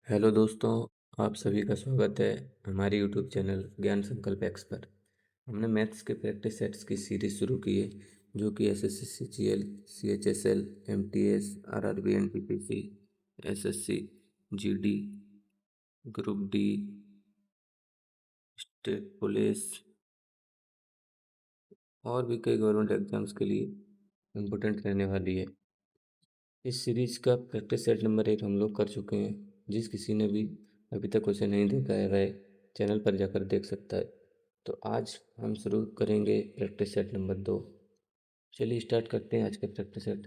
Hello दोस्तों, आप सभी का स्वागत है हमारे यूट्यूब चैनल ज्ञान संकल्प एक्स पर। हमने मैथ्स के प्रैक्टिस सेट्स की सीरीज शुरू की है, जो कि SSC CGL, CHSL, MTS, RRB, NTPC, SSC, GD, group D, state police और भी कई गवर्नमेंट एग्जाम्स के लिए इम्पोर्टेंट रहने वाली है। इस सीरीज का प्रैक्टिस सेट नंबर 1 हम लोग कर चुके हैं। जिस किसी ने भी अभी तक उसे नहीं देखा है वह चैनल पर जाकर देख सकता है। तो आज हम शुरू करेंगे प्रैक्टिस सेट नंबर 2। चलिए स्टार्ट करते हैं आज का प्रैक्टिस सेट।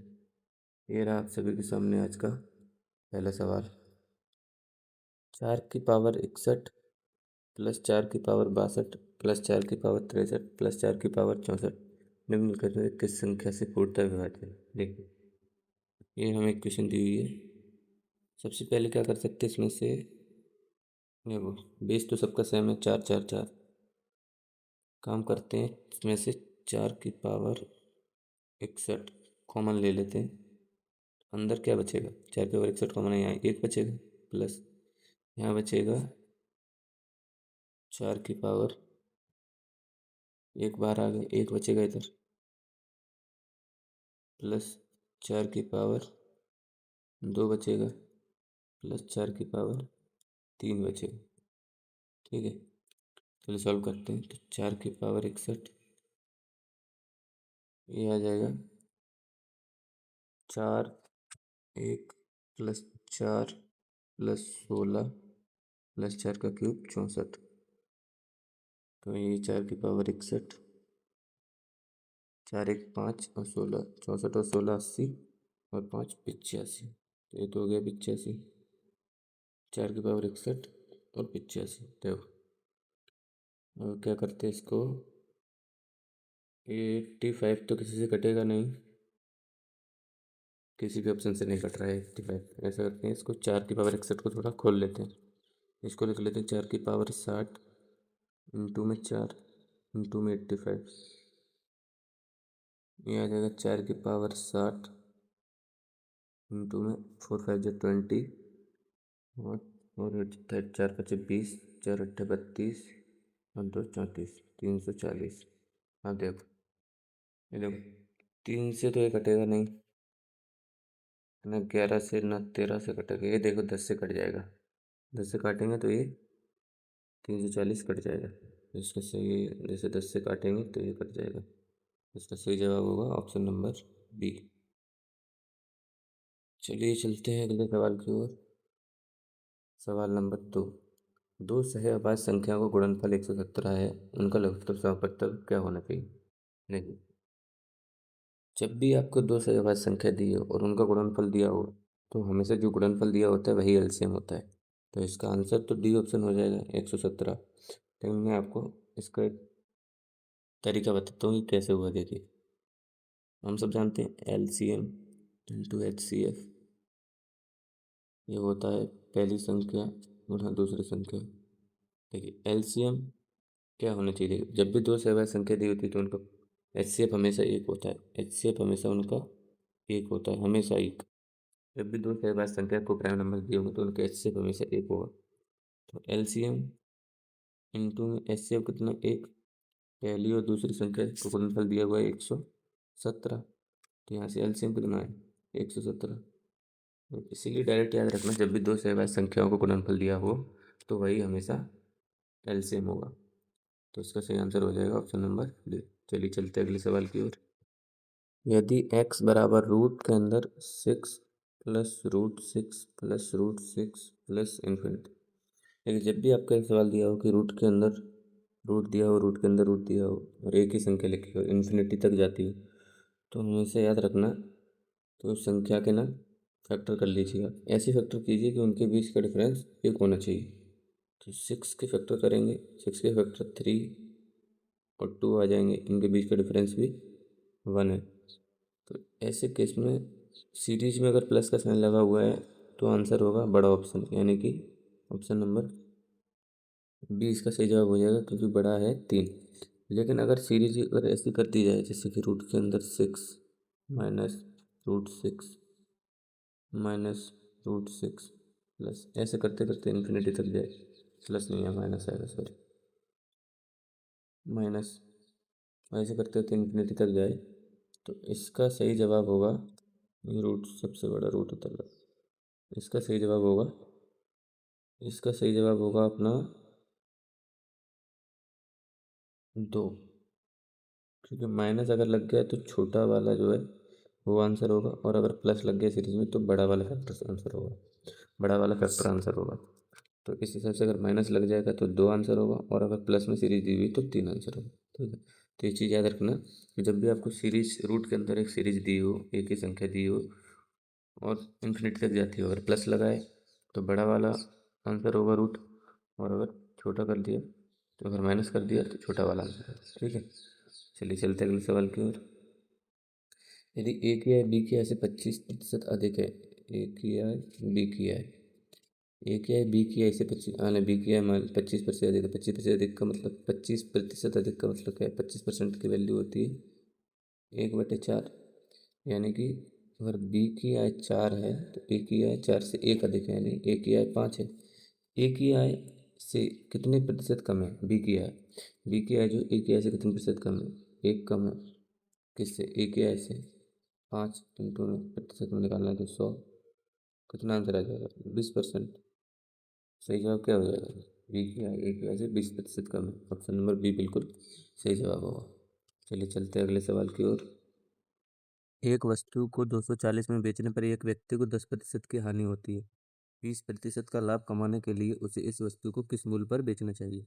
ये रहा आप सभी के सामने आज का पहला सवाल। 4 की पावर 61 प्लस 4 की पावर 62 प्लस 4 की पावर 63 प्लस 4 की पावर 64 निम्नलिखित में किस संख्या से पूर्णतः विभाज्य है। देखिए, ये हमें क्वेश्चन दी हुई है। सबसे पहले क्या कर सकते हैं इसमें से, देखो बेस तो सबका सेम है, 4 4 4। काम करते हैं इसमें से 4 की पावर 61 कॉमन ले लेते हैं। अंदर क्या बचेगा, 4 की पावर 61 कॉमन है, यहाँ 1 बचेगा, प्लस यहाँ बचेगा 4 की पावर, एक बार आ गया, 1 बचेगा इधर, प्लस 4 की पावर 2 बचेगा, प्लस 4 की पावर 3 बचेगा। ठीक है, चलिए सॉल्व करते हैं। तो 4 की पावर 61 ये आ जाएगा 4 1 प्लस 4 प्लस 16 प्लस 4 का क्यूब 64। तो ये 4 की पावर 61, 4 1 5 और 16, 64 और 16 80 और 5 85। तो ये तो हो गया 85। 4 की पावर 61 और 85। देखो और क्या करते हैं इसको, 85 तो किसी से कटेगा नहीं, किसी भी ऑप्शन से नहीं कट रहा है 85। ऐसा करते हैं, इसको 4 की पावर 61 को थोड़ा खोल लेते हैं। इसको लिख लेते हैं 4 की पावर 60 इंटू में 4 इंटू में 85। ये आ जाएगा 4 की पावर 60 इंटू में 4 5 जो 20 और 4 5 20, 4 8 32 और 2 34, 340। हाँ देखो, ये देखो 3 से तो ये कटेगा नहीं, ना 11 से ना 13 से कटेगा। ये देखो 10 से कट जाएगा, 10 से काटेंगे तो ये 340 कट जाएगा। इसका सही, जैसे 10 से काटेंगे तो ये कट जाएगा। इसका सही जवाब होगा ऑप्शन नंबर बी। चलिए चलते हैं अगले सवाल की ओर। सवाल नंबर 2। दो सही अभाज्य संख्या को गुणनफल 117 है, उनका लघुत्तम समापत्तक क्या होना चाहिए। देखिए, जब भी आपको दो सही अभाज्य संख्या दी हो और उनका गुणनफल दिया हो, तो हमेशा जो गुणनफल दिया होता है वही एलसीएम होता है। तो इसका आंसर तो डी ऑप्शन हो जाएगा 117। लेकिन मैं आपको इसका एक तरीका बताता हूँ कि कैसे हुआ। देखिए, हम सब जानते हैं एलसीएम इंटू एचसीएफ, ये होता है पहली संख्या गुणा दूसरी संख्या। देखिए एलसीएम क्या होना चाहिए, देखिए जब भी दो सही अभाज्य संख्या दी होती है तो उनका एचसीएफ हमेशा एक होता है। एचसीएफ हमेशा उनका एक होता है, हमेशा एक। जब भी दो सही अभाज्य संख्या को प्राइम नंबर दिए होंगे तो उनका एचसीएफ हमेशा एक होगा। तो एलसीएम इंटू में एचसीएफ कितना, एक। पहली और दूसरी संख्या को गुणनफल दिया हुआ है 117, तो यहाँ से एलसीएम कितना है 117। तो इसीलिए डायरेक्ट याद रखना, जब भी दो सही अभाज्य संख्याओं को गुणनफल दिया हो तो वही हमेशा एलसीएम होगा। तो इसका सही आंसर हो जाएगा ऑप्शन नंबर डी। चलिए चलते हैं अगले सवाल की ओर। यदि x बराबर रूट के अंदर 6 plus root 6 plus root 6 plus infinity. लेकिन जब भी आपका एक सवाल दिया हो कि रूट के अंदर रूट दिया हो, रूट के अंदर रूट दिया हो और एक ही संख्या लिखी हो इन्फिनिटी तक जाती हो, तो हमेशा याद रखना, तो उस संख्या के ना फैक्टर कर लीजिएगा। ऐसे फैक्टर कीजिए कि उनके बीच का डिफरेंस एक होना चाहिए। तो 6 के फैक्टर करेंगे, 6 के फैक्टर 3 और 2 आ जाएंगे, इनके बीच का डिफरेंस भी 1 है। तो ऐसे केस में सीरीज में अगर प्लस का साइन लगा हुआ है तो आंसर होगा बड़ा ऑप्शन, यानी कि ऑप्शन नंबर बी इसका सही जवाब हो जाएगा, क्योंकि बड़ा है 3। लेकिन अगर सीरीज अगर ऐसी कर दी जाए, जैसे कि रूट के अंदर 6 minus root 6 minus root 6 plus, ऐसे करते करते इन्फिनिटी तक जाए, प्लस नहीं है माइनस आएगा, सॉरी माइनस, ऐसे करते करते इन्फिनिटी तक जाए तो इसका सही जवाब होगा, रूट सबसे बड़ा रूट होता है, इसका सही जवाब होगा, इसका सही जवाब होगा अपना 2, क्योंकि माइनस अगर लग गया तो छोटा वाला जो है वो आंसर होगा, और अगर प्लस लग गया सीरीज में तो बड़ा वाला फैक्टर आंसर होगा, बड़ा वाला फैक्टर आंसर होगा। तो इस हिसाब से अगर माइनस लग जाएगा तो 2 आंसर होगा, और अगर प्लस में सीरीज दी हुई तो 3 आंसर होगा। ठीक है, तो ये चीज़ याद रखना कि जब भी आपको सीरीज रूट के अंदर एक सीरीज दी हो, एक ही संख्या दी हो और इन्फिनिटी तक जाती हो, अगर प्लस लगाए तो बड़ा वाला आंसर होगा रूट, और अगर छोटा कर दिया तो अगर माइनस कर दिया तो छोटा वाला आंसर है। ठीक है, चलिए चलते हैं अगले सवाल की ओर। यदि ए की आय बी की आय से 25% अधिक है, ए की आय बी की आय, ए की आय बी की आय से 25, हाँ बी की आय 25% अधिक है, 25% अधिक का मतलब 25% अधिक का मतलब क्या है, 25% की वैल्यू होती है 1/4, यानी कि अगर बी की आय 4 है तो ए की आय 4 से 1 अधिक है, यानी ए की आय 5 है। ए की आय से कितने प्रतिशत कम है बी की आय, बी की आय जो ए की आय से कितने प्रतिशत कम है, 1 कम है, किससे, ए की आय से। 5 इंटू में प्रतिशत में निकालना है तो 100, कितना आंसर आ जाएगा, 20%। सही जवाब क्या हो जाएगा, बी की आय ए की आय से 20% कम है, ऑप्शन नंबर बी बिल्कुल सही जवाब होगा। चलिए चलते हैं अगले सवाल की ओर। एक वस्तु को 240 में बेचने पर एक व्यक्ति को 10% की हानि होती है, 20% का लाभ कमाने के लिए उसे इस वस्तु को किस मूल्य पर बेचना चाहिए।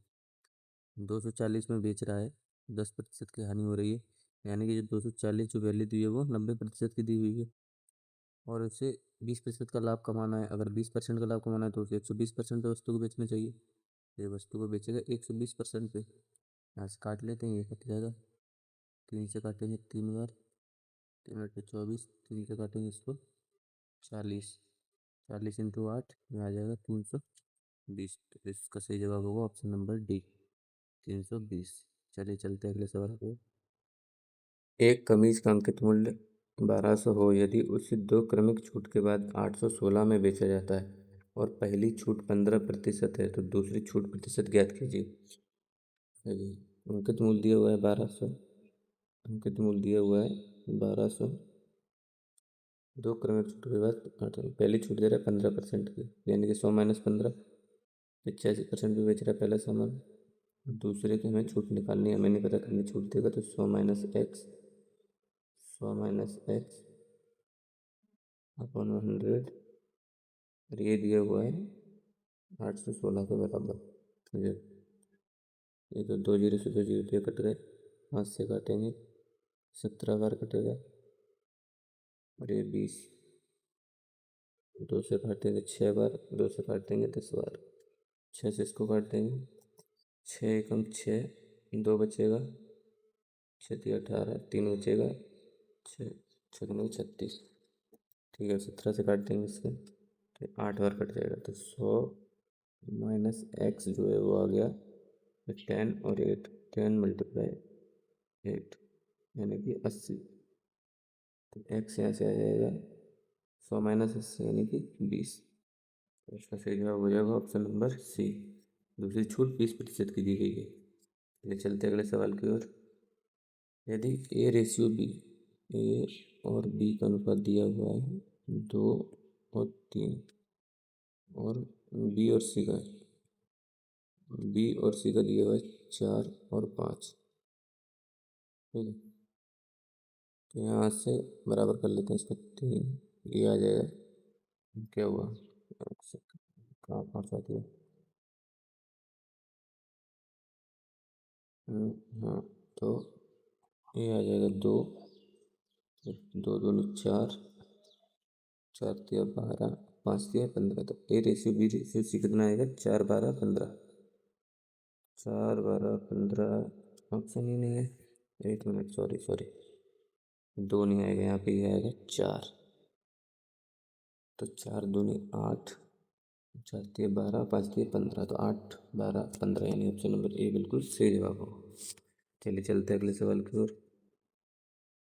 240 में बेच रहा है, 10% की हानि हो रही है, यानी कि जो 240 जो वैल्यू दी है वो 90% की दी हुई है, और उसे 20% का लाभ कमाना है। अगर 20% का लाभ कमाना है तो उसे 120% पे वस्तु को बेचना चाहिए। ये वस्तु को बेचेगा 120% पे। यहाँ से काट लेते हैं, ये कट जाएगा, 3 से काटेंगे 3 बार, 3 × 24, 3 से काटेंगे इसको 40, 40 इंटू 8 में आ जाएगा 320। तो इसका सही जवाब होगा ऑप्शन नंबर डी, 320। चलिए चलते हैं अगले सवाल पे। एक कमीज का अंकित मूल्य 1200 हो, यदि उसे 2 क्रमिक छूट के बाद 816 में बेचा जाता है और पहली छूट 15% है, तो दूसरी छूट प्रतिशत ज्ञात कीजिए। चलिए, अंकित मूल्य दिया हुआ है 1200, अंकित मूल्य दिया हुआ है 1200, 2 क्रमिक छूट के बाद पहली छूट दे रहा है 15% की, यानी कि 100 - 15, 85% पे बेच रहा है पहला सामान। दूसरे की हमें छूट निकालनी है, हमें नहीं पता कितनी छूट देगा, तो 100 - x, 100 - x अपॉन 100, और ये दिया हुआ है 816 के बराबर। ये तो 2 जीरो से 2 जीरो तो ये कट गए, 5 से काटेंगे 17 बार कटेगा, और ये 20, 2 से काटेंगे 6 बार, 2 से काटेंगे 10 बार, 6 से इसको काट देंगे, 6 एकम 6, 2 बचेगा, 6 × 18, 3 बचेगा, 6 6 × 36। ठीक है, 17 से काट देंगे इसके तो 8 बार कट जाएगा, तो 100 - x जो है वो आ गया 10, और 8, 10 × 8 यानी कि 80, तो x यहाँ से आ जाएगा 100 - 80 यानी कि 20। तो इसका सही जवाब हो जाएगा ऑप्शन नंबर सी, दूसरी छूट 20% की दी गई है। चलिए चलते अगले सवाल की ओर। यदि a/b, ए और बी का अनुपात दिया हुआ है 2 और 3, और बी और सी का, बी और सी का दिया हुआ है 4 और 5। ठीक है, तो यहाँ से बराबर कर लेते हैं इसका 3, ये आ जाएगा, क्या हुआ, कहाँ पहुँचा दिया, हाँ, तो ये आ जाएगा 2, 2 दूनी 4, 4 तिया 12, 5 तिया 15, तो a/b/c कितना आएगा, 4 12 15, 4 12 15, ऑप्शन ही नहीं है, 1 मिनट, सॉरी सॉरी, 2 नहीं आएगा यहाँ पे, ये आएगा 4, तो 4 दूनी 8, 4 तिया 12, 5 तिया 15, तो 8 12 15, यानी ऑप्शन नंबर ए बिल्कुल सही जवाब होगा। चलिए चलते हैं अगले सवाल की ओर।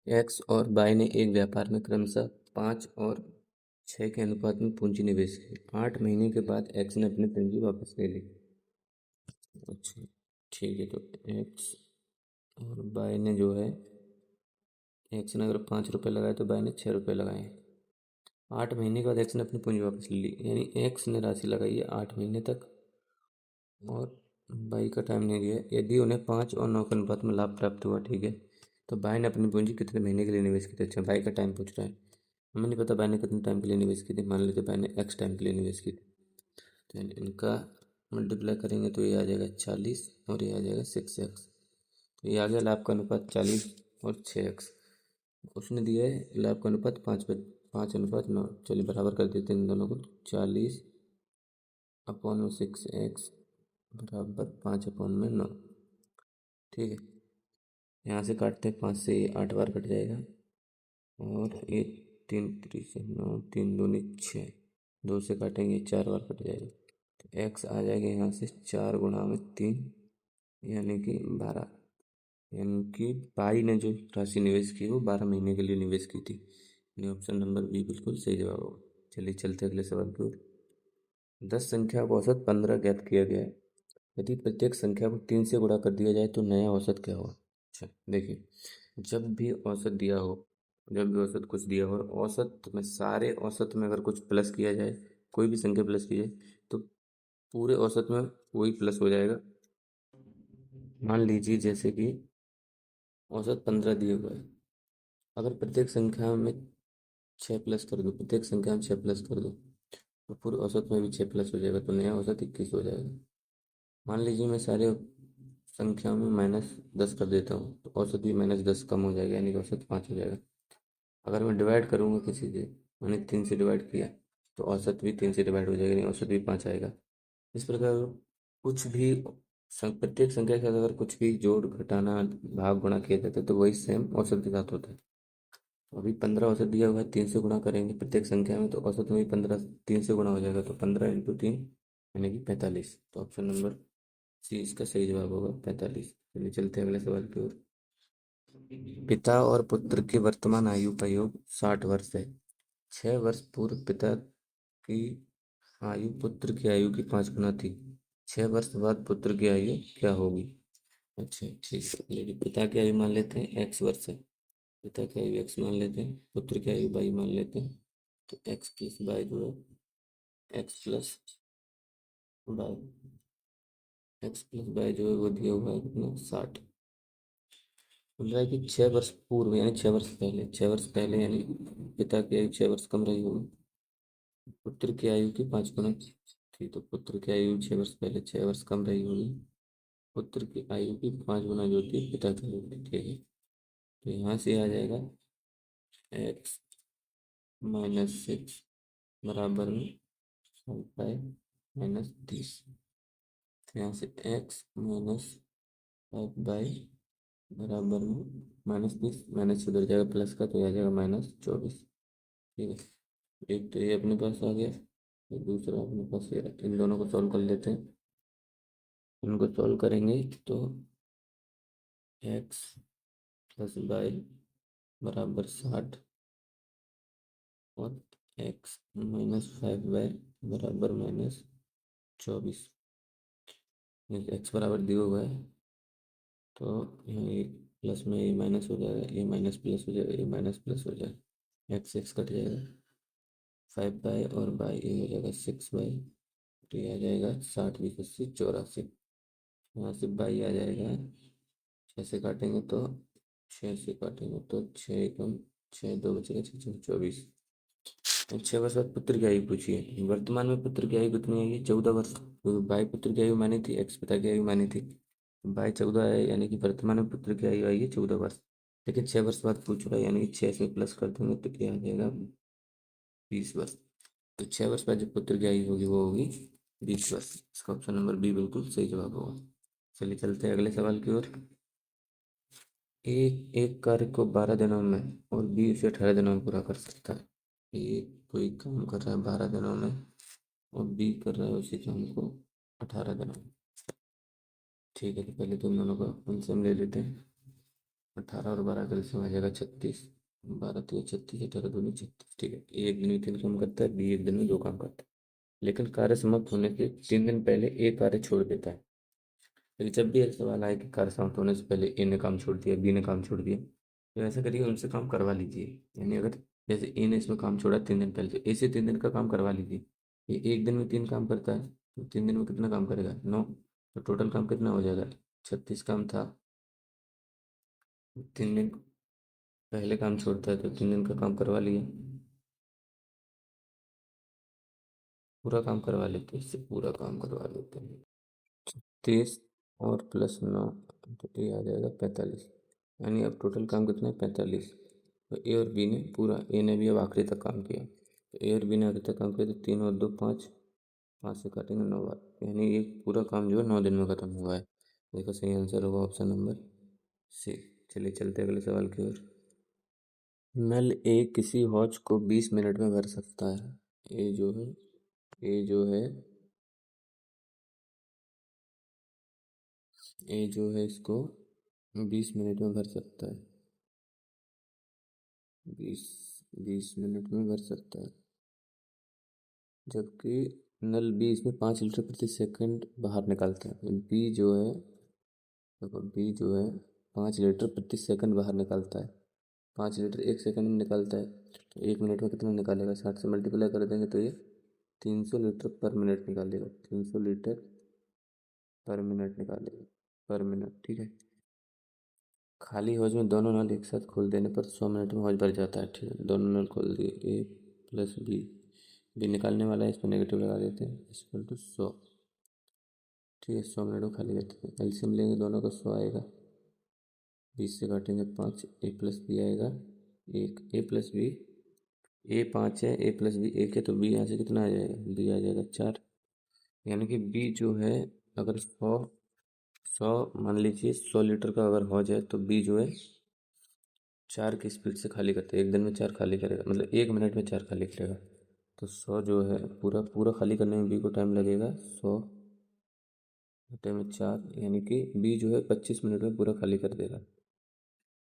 एक्स और वाई ने एक व्यापार में क्रमशः 5 और छः के अनुपात में पूंजी निवेश की, 8 महीने के बाद एक्स ने अपनी पूंजी वापस ले ली। अच्छा, ठीक है, तो एक्स और बाय ने जो है, एक्स ने अगर 5 रुपये लगाए तो बाय ने 6 रुपये लगाए। 8 महीने के बाद एक्स ने अपनी पूंजी वापस ले ली, यानी एक्स ने राशि लगाई है 8 महीने तक और बाई का टाइम नहीं दिया। यदि उन्हें 5 और 9 के अनुपात में लाभ प्राप्त हुआ, ठीक है, तो बाय ने अपनी पूंजी कितने महीने के लिए निवेश की थी। अच्छा, बाई का टाइम पूछ रहा है, हमें नहीं पता बाय ने कितने टाइम के लिए निवेश की थी। मान लीजिए बाय ने एक्स टाइम के लिए निवेश की थी, तो इनका मल्टीप्लाई करेंगे तो ये आ जाएगा 40 और ये आ जाएगा 6x। तो ये आ गया लाभ का अनुपात 40 और 6x। उसने दिया है लाभ का अनुपात 5:9। चलिए बराबर कर देते हैं इन दोनों को। 40/6x बराबर 5/9। ठीक है, यहाँ से काटते हैं, 5 से 8 बार कट जाएगा और ये 3 3 से 9, 3 दूनी 6, 2 से काटेंगे 4 बार कट जाएगा। तो एक्स आ जाएगा यहाँ से 4 × 3 यानी कि 12, यानी कि बाई ने जो राशि निवेश की वो 12 महीने के लिए निवेश की थी। यानी ऑप्शन नंबर बी बिल्कुल सही जवाब होगा। चलिए चलते अगले सवाल की ओर। 10 संख्या का औसत 15 ज्ञात किया गया है। यदि प्रत्येक संख्या को 3 से गुणा कर दिया जाए तो नया औसत क्या होगा। अच्छा देखिए, जब भी औसत दिया हो, जब भी औसत कुछ दिया हो और औसत में, सारे औसत में अगर कुछ प्लस किया जाए, कोई भी संख्या प्लस की जाए, तो पूरे औसत में वही प्लस हो जाएगा। मान लीजिए जैसे कि औसत 15 दिए हुए है, अगर प्रत्येक संख्या में 6 प्लस कर दो, प्रत्येक संख्या में 6 प्लस कर दो, तो पूरे औसत में भी 6 प्लस हो जाएगा, तो नया औसत 21 हो जाएगा। मान लीजिए मैं सारे संख्या में -10 कर देता हूँ, तो औसत भी -10 कम हो जाएगा, यानी कि औसत 5 हो जाएगा। अगर मैं डिवाइड करूँगा किसी से, मैंने 3 से डिवाइड किया, तो औसत भी 3 से डिवाइड हो जाएगा, यानी औसत भी 5 आएगा। इस प्रकार कुछ भी प्रत्येक संख्या के साथ अगर कुछ भी जोड़, घटाना, भाग, गुणा किया जाता है तो वही सेम औसत के साथ होता है। तो अभी 15 औसत दिया हुआ है, 3 से गुणा करेंगे प्रत्येक संख्या में, तो औसत में भी 15 3 से गुणा हो जाएगा, तो 15 × 3 यानी कि 45। तो ऑप्शन नंबर सी इसका सही जवाब होगा, 45। चलिए चलते हैं अगले सवाल की ओर। पिता और पुत्र की वर्तमान आयु का योग 60 वर्ष है। 6 वर्ष पूर्व पिता की आयु पुत्र की आयु की 5 गुना थी। 6 वर्ष बाद पुत्र की आयु क्या होगी। अच्छा ठीक है, लेकिन पिता की आयु मान लेते हैं x वर्ष है, पिता की आयु x मान लेते हैं, पुत्र की आयु y मान लेते हैं। तो x+y जो है, x+y, x+y जो है वो दिया हुआ है कितना, 60। बोल रहा है कि 6 वर्ष पूर्व यानी 6 वर्ष पहले, 6 वर्ष पहले यानी पिता की आयु 6 वर्ष कम रही होगी, पुत्र की आयु की 5 गुना थी, तो पुत्र की आयु 6 वर्ष पहले 6 वर्ष कम रही होगी, पुत्र की आयु की 5 गुना जो होती है पिता की आयु की। ठीक है, तो यहाँ से आ जाएगा x-6 बराबर में 5/-30। तो यहाँ से x-5 बराबर में -30, माइनस उधर जाएगा प्लस का, तो आ जाएगा -24। ठीक है, एक तो ये अपने पास आ गया, और दूसरा अपने पास ये रहा। इन दोनों को सॉल्व कर लेते हैं। इनको सॉल्व करेंगे तो x+y बराबर 60 और x-5y बराबर -24। एक्स बराबर दिया हुआ है, तो यहाँ ये प्लस में ये माइनस हो जाएगा, ये माइनस प्लस हो जाएगा, ये माइनस प्लस हो जाएगा, x कट जाएगा, 5 बाई और बाई ये हो जाएगा 6 बाई, तो ये आ जाएगा 60×20=84। यहाँ से बाई आ जाएगा, 6 से काटेंगे तो 6 बचेगा, 6×2 = 24। 6 वर्ष बाद पुत्र की आयु पूछी है। वर्तमान में पुत्र की आयु कितनी आई है, 14 वर्ष। तो बाई पुत्र की आयु मानी थी, एक्स पिता की आयु मानी थी, बाई 14 है, यानी कि वर्तमान में पुत्र की आयु आई है 14 वर्ष। लेकिन 6 वर्ष बाद पूछ रहा है, यानी कि 6 से प्लस कर देंगे तो क्या आ जाएगा, 20 वर्ष। तो 6 वर्ष बाद जो पुत्र की आयु होगी वो होगी 20 वर्ष। इसका ऑप्शन नंबर बी बिल्कुल सही जवाब होगा। चलिए चलते हैं अगले सवाल की ओर। एक एक कार्य को 12 दिनों में और बी उसे 18 दिनों में पूरा कर सकता है। ए कोई काम कर रहा है 12 दिनों में और बी कर रहा है उसी काम को 18 दिनों में। ठीक है, तो पहले तो इन दोनों का एलसीएम ले लेते हैं। 18 और 12 का एलसीएम आ जाएगा 36। 12 3 36, 18 दूनी 36। ठीक है, ए एक दिन में 3 काम करता है, बी एक दिन में 2 काम करता है, लेकिन कार्य समाप्त होने के 3 दिन पहले ए कार्य छोड़ देता है। लेकिन जब भी ऐसा सवाल आए कि कार्य समाप्त होने से पहले ए ने काम छोड़ दिया, बी ने काम छोड़ दिया, तो ऐसा करिए उनसे काम करवा लीजिए। यानी अगर जैसे ए ने इसमें काम छोड़ा 3 दिन पहले, तो ए से 3 दिन का काम करवा लीजिए। ये एक दिन में 3 काम करता है, तो 3 दिन में कितना काम करेगा? 9। तो टोटल काम कितना हो जाएगा? 36 काम था। 3 दिन पहले काम छोड़ता है तो 3 दिन का काम करवा लिया। पूरा काम करवा लेते हैं, इससे पूरा काम करवा लेते हैं। 30 और +9, तो ये आ जाएगा 45। यानी अब टोटल काम कितना है? 45। तो ए और बी ने पूरा, ए ने भी अब आखिरी तक काम किया, तो ए और बी ने आखिरी तक काम किया, तो 3 और 2 5, 5 से काटेंगे 9 बार, यानी ये पूरा काम जो है 9 दिन में ख़त्म हुआ है। देखो सही आंसर होगा ऑप्शन नंबर सी। चलिए चलते हैं अगले सवाल की ओर। नल ए किसी हौज को 20 मिनट में भर सकता है। ए जो है ए जो है ए जो है इसको 20 मिनट में भर सकता है। 20 20 मिनट में भर सकता है, जबकि नल बी इसमें 5 लीटर प्रति सेकंड बाहर निकालता है। बी जो है, देखो बी जो है 5 लीटर प्रति सेकंड बाहर निकालता है। 5 लीटर 1 सेकंड में निकालता है, तो 1 मिनट में कितना निकालेगा? 60 से मल्टीप्लाई कर देंगे तो ये 300 लीटर पर मिनट निकालेगा। 300 लीटर पर मिनट निकालेगा, पर मिनट। ठीक है। खाली हौज में दोनों नल एक साथ खोल देने पर 100 मिनट में हौज भर जाता है। ठीक है, दोनों नल खोल दिए, ए प्लस बी। बी निकालने वाला है, इस पर नेगेटिव लगा देते हैं, इक्वल टू 100। ठीक है, 100 मिनट में खाली रहते हैं। एलसीएम लेंगे दोनों का, 100 आएगा। 20 से काटेंगे 5, ए प्लस बी आएगा 1। ए प्लस बी, ए 5 है, ए प्लस बी 1 है, तो बी यहाँ से कितना आ जाएगा? बी आ जाएगा 4। यानी कि बी जो है, अगर 100 मान लीजिए 100 लीटर का अगर हौज है, तो बी जो है 4 की स्पीड से खाली करता है। एक दिन में 4 खाली करेगा, मतलब 1 मिनट में 4 खाली करेगा। तो 100 जो है पूरा पूरा खाली करने में बी को टाइम लगेगा 100 घंटे में 4, यानी कि बी जो है 25 मिनट में पूरा खाली कर देगा।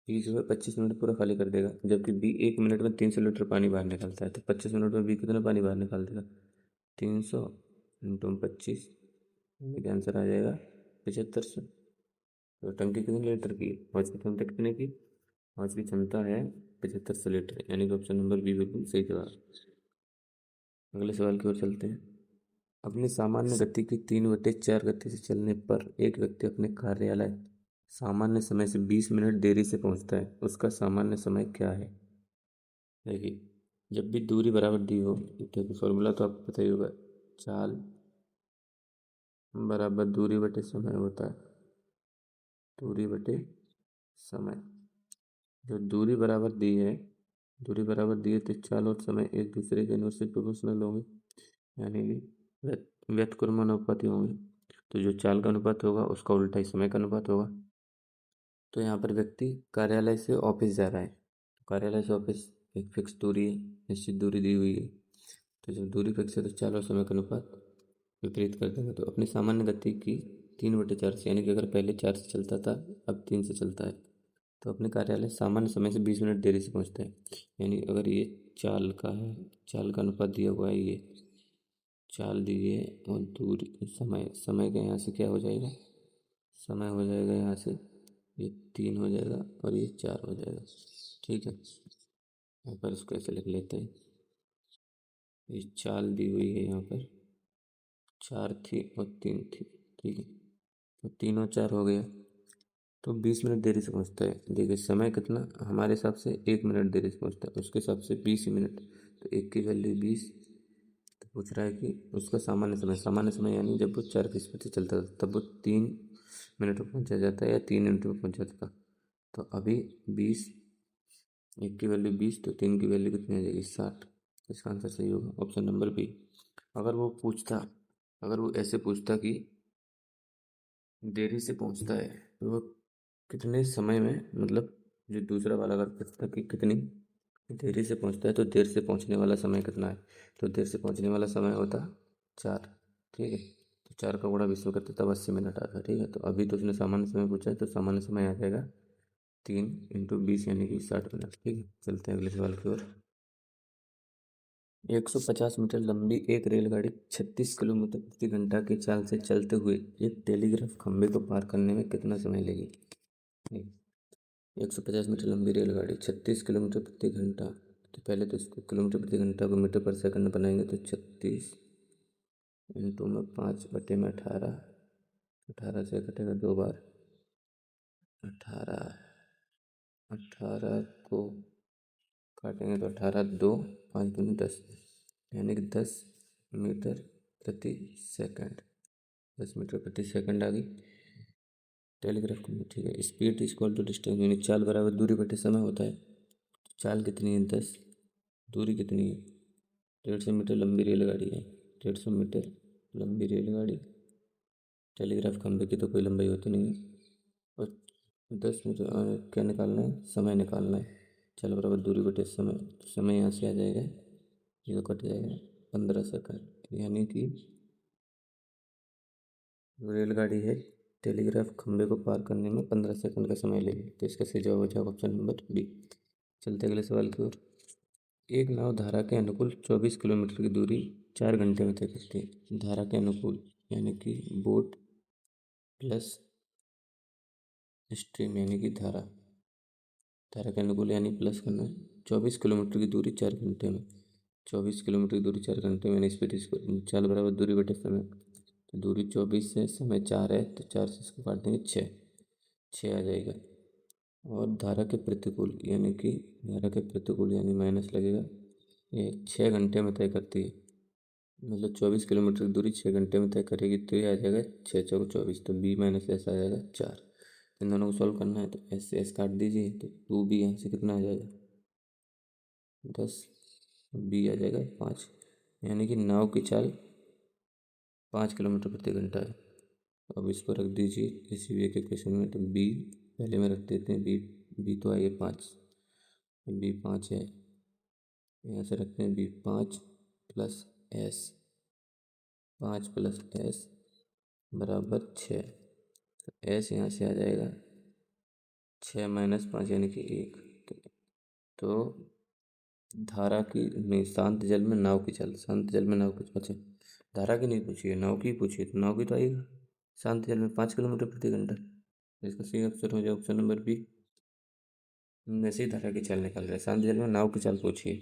बी जो है 25 मिनट पूरा खाली कर देगा, जबकि बी 1 मिनट में 300 लीटर पानी बाहर निकालता है। तो 25 मिनट में बी कितना पानी बाहर निकाल देगा? 300 × 25, मेरा आंसर आ जाएगा 7500। तो टंकी कितने लीटर की है? हौज की क्षमता कितने की? हौज की क्षमता है 7500 लीटर, यानी कि ऑप्शन नंबर बी बिल्कुल सही जवाब। अगले सवाल की ओर चलते हैं। अपनी सामान्य गति की 3/4 गति से चलने पर एक व्यक्ति अपने कार्यालय सामान्य समय से 20 मिनट देरी से पहुंचता है, उसका सामान्य समय क्या है? देखिए, जब भी दूरी बराबर दी हो, देखिए फॉर्मूला तो आपको पता ही होगा, चाल बराबर दूरी बटे समय होता है। दूरी बटे समय, जो दूरी बराबर दी है, दूरी बराबर दी है, तो चाल और समय एक दूसरे के इनवर्सली प्रोपोर्शनल होंगे, यानी कि व्युत्क्रमानुपाती होंगे। तो जो चाल का अनुपात होगा उसका उल्टा ही समय का अनुपात होगा। तो यहाँ पर व्यक्ति कार्यालय से ऑफिस जा रहा है, तो कार्यालय से ऑफिस एक फिक्स दूरी है, निश्चित दूरी दी हुई है। तो जब दूरी फिक्स है तो चाल और समय का अनुपात विपरीत कर देंगे। तो अपनी सामान्य गति की 3/4 से, यानी कि अगर पहले 4 से चलता था, अब 3 से चलता है, तो अपने कार्यालय सामान्य समय से 20 मिनट देरी से पहुंचता है। यानी अगर ये चाल का है, चाल का अनुपात दिया हुआ है, ये चाल दी है, और दूरी समय, समय का यहाँ से क्या हो जाएगा? समय हो जाएगा यहाँ से, ये 3 हो जाएगा और ये 4 हो जाएगा। ठीक है, यहाँ पर इसको ऐसे लिख लेते हैं। ये चाल दी हुई है, यहाँ पर 4 थी और 3 थी। ठीक है, तो 3 और 4 हो गया, तो 20 मिनट देरी से पहुँचता है। देखिए समय कितना, हमारे हिसाब से 1 मिनट देरी से पहुँचता है, उसके हिसाब से 20 मिनट, तो एक की वैल्यू 20। तो पूछ रहा है कि उसका सामान्य समय, सामान्य समय यानी जब वो 4 की स्पीड से चलता था तब वो 3 मिनट में पहुँचा जाता है या 3 मिनट में पहुँच जाता था। तो अभी 20, एक की वैल्यू 20, तो 3 की वैल्यू कितनी आ जाएगी? 60। इसका आंसर सही होगा ऑप्शन नंबर बी। अगर वो पूछता, अगर वो ऐसे पूछता कि देरी से पहुंचता है तो वो कितने समय में, मतलब जो दूसरा वाला अगर पूछता कि कितनी देरी से पहुंचता है, तो देर से पहुंचने वाला समय कितना है, तो देर से पहुंचने वाला समय होता 4। ठीक है, तो 4 का गुणा 20 में करते तब 80 मिनट आता। ठीक है, तो अभी तो उसने सामान्य समय पूछा है, तो सामान्य समय आ जाएगा 3 × 20 यानी कि 60 मिनट। ठीक है, चलते हैं अगले सवाल की ओर। 150 मीटर लंबी एक रेलगाड़ी 36 किलोमीटर प्रति घंटा की चाल से चलते हुए एक टेलीग्राफ खंभे को पार करने में कितना समय लेगी? 150 मीटर लंबी रेलगाड़ी 36 किलोमीटर प्रति घंटा, तो पहले तो इसको किलोमीटर प्रति घंटा को मीटर पर सेकंड में बनाएंगे, तो 36 इंटू में 5/18, 18 से कटेगा 2 बार, 18, 18 को काटेंगे तो 18 2 5 दूनी 10, यानी कि 10 मीटर प्रति सेकंड, 10 मीटर प्रति सेकंड आ गई टेलीग्राफ की। ठीक है, स्पीड इक्वल टू डिस्टेंस, यानी चाल बराबर दूरी बटे समय होता है। चाल कितनी है? 10, दूरी कितनी है? 150 मीटर लंबी रेलगाड़ी है, 150 मीटर लंबी रेलगाड़ी, टेलीग्राफ खंभे की तो कोई लंबाई होती नहीं है, और 10 मीटर क्या निकालना है? समय निकालना है। चल बराबर दूरी बटे समय, समय यहाँ से आ जाएगा, ये तो कट जाएगा, 15 सेकंड, यानी कि रेलगाड़ी है टेलीग्राफ खंभे को पार करने में 15 सेकंड का समय लेगी। तो इसका सही जवाब हो जाएगा ऑप्शन नंबर बी। चलते अगले सवाल की ओर। एक नाव धारा के अनुकूल 24 किलोमीटर की दूरी 4 घंटे में तय करती है। धारा के अनुकूल यानी कि बोट प्लस स्ट्रीम, यानी कि धारा, धारा के अनुकूल यानी प्लस करना है। 24 किलोमीटर की दूरी 4 घंटे में, 24 किलोमीटर की दूरी 4 घंटे में, स्पीड इसको चाल बराबर दूरी बटे समय, तो दूरी 24 है, समय 4 है, तो 4 से इसको काट देंगे 6 आ जाएगा। और धारा के प्रतिकूल यानी कि धारा के प्रतिकूल यानी माइनस लगेगा, ये 6 घंटे में तय करती है, मतलब 24 किलोमीटर की दूरी 6 घंटे में तय करेगी, तो ये आ जाएगा 6 चौको 24, तो बी माइनस एस आ जाएगा 4। इन दोनों को सॉल्व करना है, तो एस से एस काट दीजिए, तो 2b यहाँ से कितना आ जाएगा? 10, बी आ जाएगा 5, यानी कि नाव की चाल 5 किलोमीटर प्रति घंटा है। अब इसको रख दीजिए किसी भी एक इक्वेशन में, तो बी पहले में रख देते हैं, बी तो आई है 5, बी 5 है, यहाँ से रखते हैं B 5 plus S, 5 plus S बराबर 6, तो एस यहाँ से आ जाएगा 6 माइनस 5 यानी कि 1। तो धारा की नहीं, शांत जल में नाव की चाल, शांत जल में नाव की, अच्छा धारा की नहीं पूछी है, नाव की पूछी है, तो नाव की तो आएगा शांत जल में 5 किलोमीटर प्रति घंटा। इसका सही ऑप्शन हो जाए ऑप्शन नंबर बी। वैसे ही धारा की चाल निकाल रहे हैं, शांत जल में नाव की चाल पूछी है,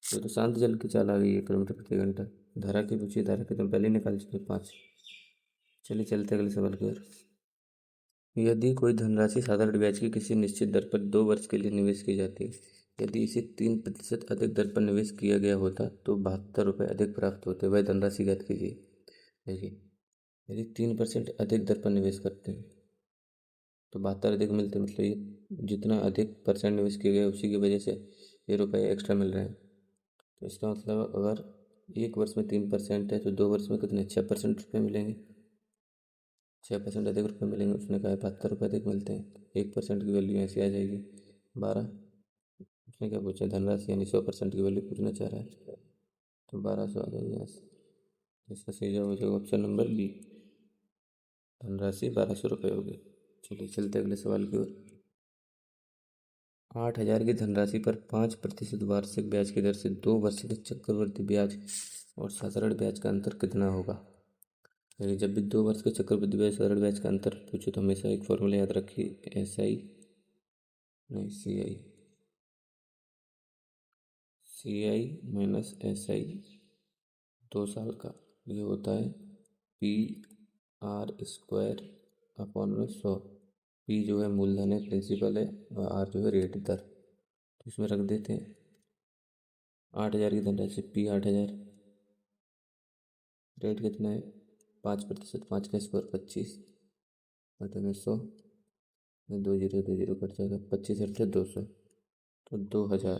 तो शांत जल की चाल आ गई है किलोमीटर प्रति घंटा। धारा की पूछी, धारा की तो पहले ही निकाल चुके 5। चलिए चलते अगले सवाल की ओर। यदि कोई धनराशि साधारण ब्याज की किसी निश्चित दर पर 2 वर्ष के लिए निवेश की जाती है, यदि इसे 3% अधिक दर पर निवेश किया गया होता तो 72 रुपये अधिक प्राप्त होते। वह धनराशि ज्ञात कीजिए। देखिए, यदि 3% अधिक दर पर निवेश करते हैं तो 72 अधिक मिलते, मतलब ये जितना अधिक परसेंट निवेश किया गया उसी की वजह से ये रुपये एक्स्ट्रा मिल रहे हैं। तो इसका मतलब अगर 1 वर्ष में 3% है तो 2 वर्ष में कितने 6% रुपये मिलेंगे, 6% अधिक रुपये मिलेंगे। उसने कहा 72 रुपये अधिक मिलते हैं, तो 1% की वैल्यू ऐसी आ जाएगी 12। उसने क्या पूछा? धनराशि, यानी 100% की वैल्यू पूछना चाह रहा है, तो 1200 आ जाएगी यहाँ से। इसका सही जवाब हो जाएगा ऑप्शन नंबर बी, धनराशि 1200 रुपये होगी। चलिए चलते अगले सवाल की ओर। 8,000 की धनराशि पर 5% वार्षिक ब्याज की दर से 2 वर्ष के चक्रवृद्धि ब्याज और साधारण ब्याज का अंतर कितना होगा? यानी जब भी 2 वर्ष के चक्रवृद्धि ब्याज साधारण ब्याज का अंतर पूछो तो हमेशा एक फॉर्मूला याद रखिए, एस आई नहीं सी आई माइनस एस आई 2 साल का, ये होता है PR² अपॉन में 100। पी जो है मूलधन है, प्रिंसिपल है, और आर जो है रेट दर। तो इसमें रख देते हैं 8,000 की धनराशि, पी 8,000, रेट कितना है 5%, 5 का स्क्वायर 25 बटे में 100, 2 जीरो कट जाएगा, 25 अट्ठे 200, तो 2,000।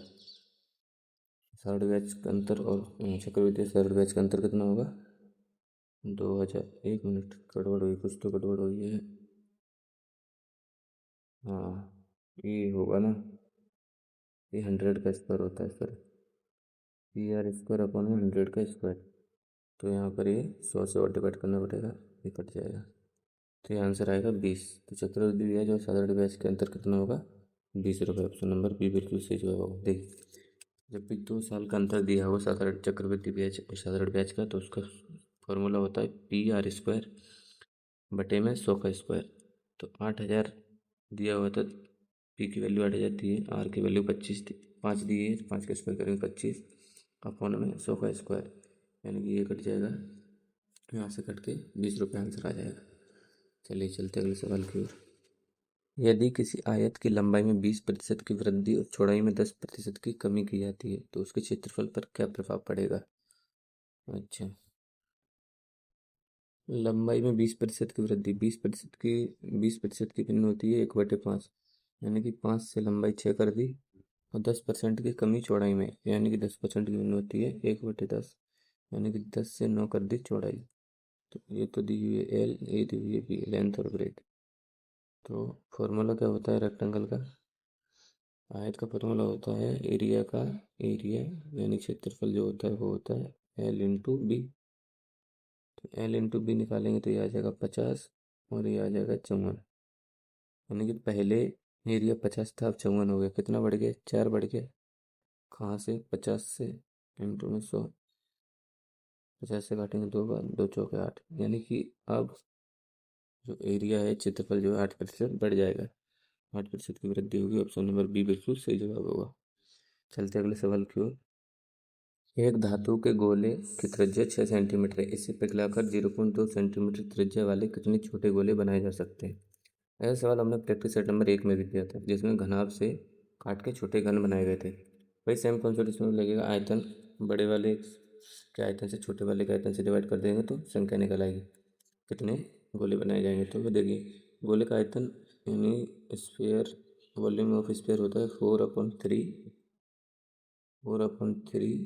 सरल ब्याज का अंतर और चक्रवृद्धि सरल ब्याज का अंतर कितना होगा? 2,000। 1 मिनट, गड़बड़ हुई, कुछ तो गड़बड़ हुई है। हाँ, ये होगा ना, ये 100 का स्क्वायर होता है सर, PR² अपॉन 100 का स्क्वायर, तो यहाँ पर ये 100 से और डिवाइड करना पड़ेगा, ये कट जाएगा। तो ये आंसर आएगा 20। तो चक्रवृद्धि ब्याज और साधारण ब्याज के अंतर कितना होगा? 20 रुपये। ऑप्शन नंबर बी बिल्कुल सही जवाब होगा। देखिए, जब भी 2 साल का अंतर दिया हो साधारण चक्रवृद्धि ब्याज और साधारण ब्याज का, तो उसका फॉर्मूला होता है PR² बटे में 100 का स्क्वायर। तो 8,000 दिया हुआ था, पी की वैल्यू 8,000 दी है, आर की वैल्यू 25 थी, 5 दी है, 5 का स्क्वायर करेंगे 25 अपॉन में 100 का स्क्वायर, यानी कि ये कट जाएगा, यहाँ से कट के 20 रुपये आंसर आ जाएगा। चलिए चलते अगले सवाल की ओर। यदि किसी आयत की लंबाई में 20% की वृद्धि और चौड़ाई में 10% की कमी की जाती है तो उसके क्षेत्रफल पर क्या प्रभाव पड़ेगा? अच्छा, लंबाई में 20% की वृद्धि, 20% की भिन्न होती है 1/5, यानी कि 5 से लंबाई 6 कर दी, और 10% की कमी चौड़ाई में, यानी कि 10% की भिन्न होती है 1/10, यानी कि 10 से 9 कर दी चौड़ाई। तो ये तो दी हुई है एल, ये दी हुई है बी, लेंथ और ब्रेथ। तो फॉर्मूला क्या होता है रेक्टेंगल का? आयत का फॉर्मूला होता है एरिया का, एरिया यानी क्षेत्रफल जो होता है वो होता है एल इंटू बी। तो एल इंटू बी निकालेंगे तो ये आ जाएगा 50 और ये आ जाएगा 54, यानी कि पहले एरिया 50 था, अब 54 हो गया। कितना बढ़ गया? 4 बढ़ गया। कहाँ से? 50 से, इंटू में 100, 50 से काटेंगे 2 बार, 2 चौके 8, यानी कि अब जो एरिया है, क्षेत्रफल जो है 8% बढ़ जाएगा, 8% की वृद्धि होगी। ऑप्शन नंबर बी बिल्कुल सही जवाब होगा। चलते अगले सवाल की ओर। एक धातु के गोले की त्रिज्या 6 सेंटीमीटर है, इसे पिघलाकर 0.2 सेंटीमीटर त्रिज्या वाले कितने छोटे गोले बनाए जा सकते हैं? ऐसा सवाल हमने प्रैक्टिस सेट नंबर 1 में भी किया था, जिसमें घनाभ से काट के छोटे घन बनाए गए थे। वही सेम कॉन्सेप्ट इसमें लगेगा। आयतन बड़े वाले के आयतन से छोटे वाले के आयतन से डिवाइड कर देंगे तो संख्या निकल आएगी, कितने गोले बनाए जाएंगे। तो वो देखिए, गोले का आयतन यानी स्फीयर, वॉल्यूम ऑफ स्फीयर होता है 4/3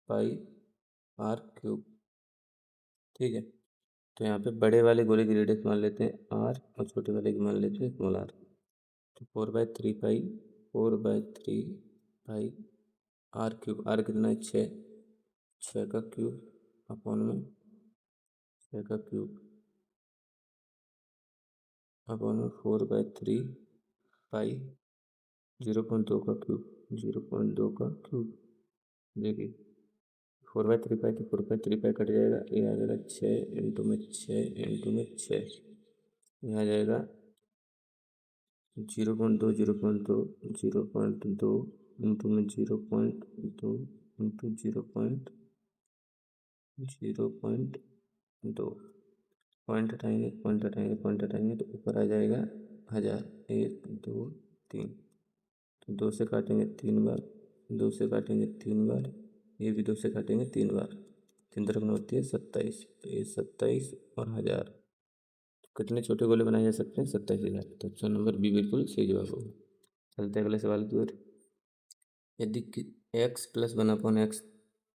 पाई R³ ठीक है। तो यहाँ पे बड़े वाले गोले की रेडियस मान लेते हैं R और छोटे वाले की मान लेते हैं स्मॉल r। तो 4/3 पाई R³, R कितना है? 6, 6 का क्यूब अपॉन में 6 का क्यूब अपॉन में 4/3 पाई 0.2 का क्यूब, 0.2 का क्यूब। देखिए, 4/3 पाई तो 4/3 पाई कट जाएगा, ये आ जाएगा 6 इंटू में 6 इंटू में 6, ये आ जाएगा 0.2, 0.2, 0.2 इंटू में 0.2 इंटू 0.2, पॉइंट हटाएंगे तो ऊपर आ जाएगा 1000। 1 2 3, तो 2 से काटेंगे 3 बार, 2 से काटेंगे 3 बार, ये भी 2 से काटेंगे 3 बार, 3 तरफ में होती है 27। तो ये 27 और 1000, कितने छोटे गोले बनाए जा सकते हैं? 27,000। तो ऑप्शन नंबर बी बिल्कुल सही जवाब होगा। चलते हैं अगले सवाल की ओर। यदि एक्स प्लस 1/x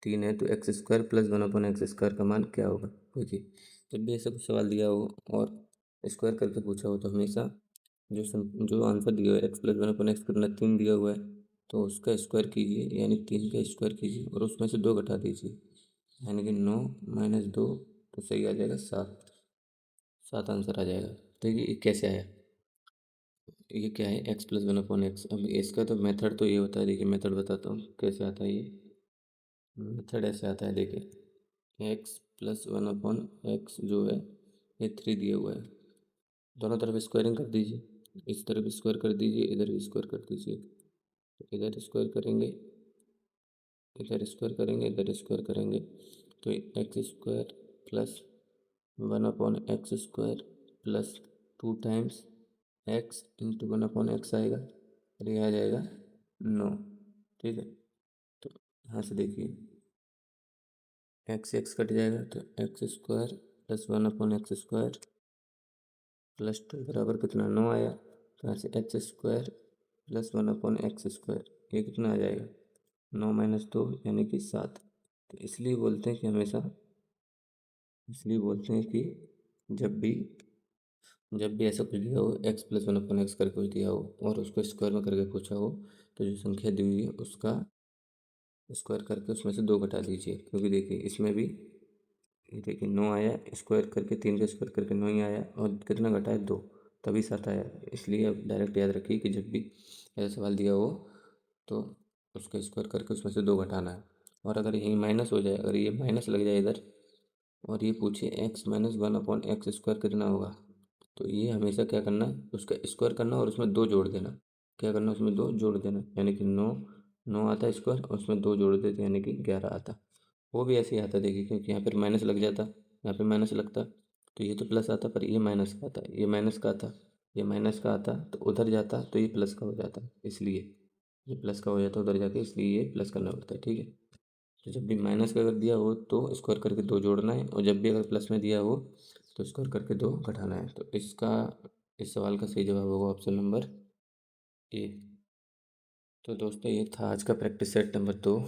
3 है तो x² + 1/x² का मान क्या होगा? देखिए, जब भी ऐसा कुछ सवाल दिया हो और स्क्वायर करके पूछा हो तो हमेशा जो आंसर दिया हुआ है x+1/x कितना 3 दिया हुआ है, तो उसका स्क्वायर कीजिए, यानी 3 का स्क्वायर कीजिए और उसमें से 2 घटा दीजिए, यानी कि 9 - 2, तो सही आ जाएगा 7। 7 आंसर आ जाएगा। देखिए ये कैसे आया, ये क्या है? x+1/x। अब इसका तो मेथड तो ये होता है, देखिए मेथड बताता हूँ कैसे आता है ये। मेथड ऐसे आता है, देखिए x+1/x जो है ये 3 दिया हुआ है, दोनों तरफ स्क्वायरिंग कर दीजिए, इस तरफ स्क्वायर कर दीजिए, इधर भी स्क्वायर कर दीजिए। तो इधर स्क्वायर करेंगे, इधर स्क्वायर करेंगे, इधर स्क्वायर करेंगे, तो x² plus 1/x² plus 2 times x into 1/x आएगा, और ये आ जाएगा 9। ठीक है, तो यहाँ से देखिए x कट जाएगा, तो x² प्लस 1/x² प्लस 2 बराबर कितना? 9 आया। तो यहाँ से x² प्लस 1/x², ये कितना आ जाएगा? 9 - 2 यानी कि 7। तो इसलिए बोलते हैं कि जब भी ऐसा कुछ दिया हो, x+1/x करके कुछ दिया हो और उसको स्क्वायर में करके पूछा हो, तो जो संख्या दी हुई है उसका स्क्वायर करके उसमें से 2 घटा दीजिए, क्योंकि देखिए इसमें भी ये देखिए 9 आया, स्क्वायर करके 3 का स्क्वायर करके 9 ही आया और कितना घटा है 2, तभी 7 आया। इसलिए अब डायरेक्ट याद रखिए कि जब भी ऐसा सवाल दिया हो तो उसका स्क्वायर करके उसमें से 2 घटाना है। और अगर यही माइनस हो जाए, अगर ये माइनस लग जाए इधर और ये पूछे x minus one upon x square कितना होगा, तो ये हमेशा क्या करना है, उसका स्क्वायर करना और उसमें 2 जोड़ देना। क्या करना, उसमें 2 जोड़ देना, यानी कि 9 9 आता स्क्वायर और उसमें 2 जोड़ देते यानी कि 11 आता। वो भी ऐसे ही आता देखिए, क्योंकि यहाँ पर माइनस लग जाता, यहाँ पे माइनस लगता तो ये तो प्लस आता, पर ये माइनस का आता, ये माइनस का आता, ये माइनस का आता तो उधर जाता तो ये प्लस का हो जाता, इसलिए ये प्लस का हो जाता उधर जाके, इसलिए ये प्लस करना पड़ता है। ठीक है, तो जब भी माइनस का अगर दिया हो तो स्क्वायर करके 2 जोड़ना है, और जब भी अगर प्लस में दिया हो तो स्क्वायर करके 2 घटाना है। तो इसका, इस सवाल का सही जवाब होगा ऑप्शन नंबर ए। तो दोस्तों ये था आज का practice set number 2।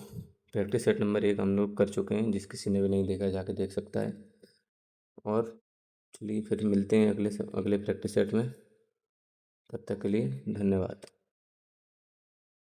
Practice set number 1 हम लोग कर चुके हैं, जिस किसी ने भी नहीं देखा जाके देख सकता है। और चलिए फिर मिलते हैं अगले प्रैक्टिस सेट में। तब तक के लिए धन्यवाद।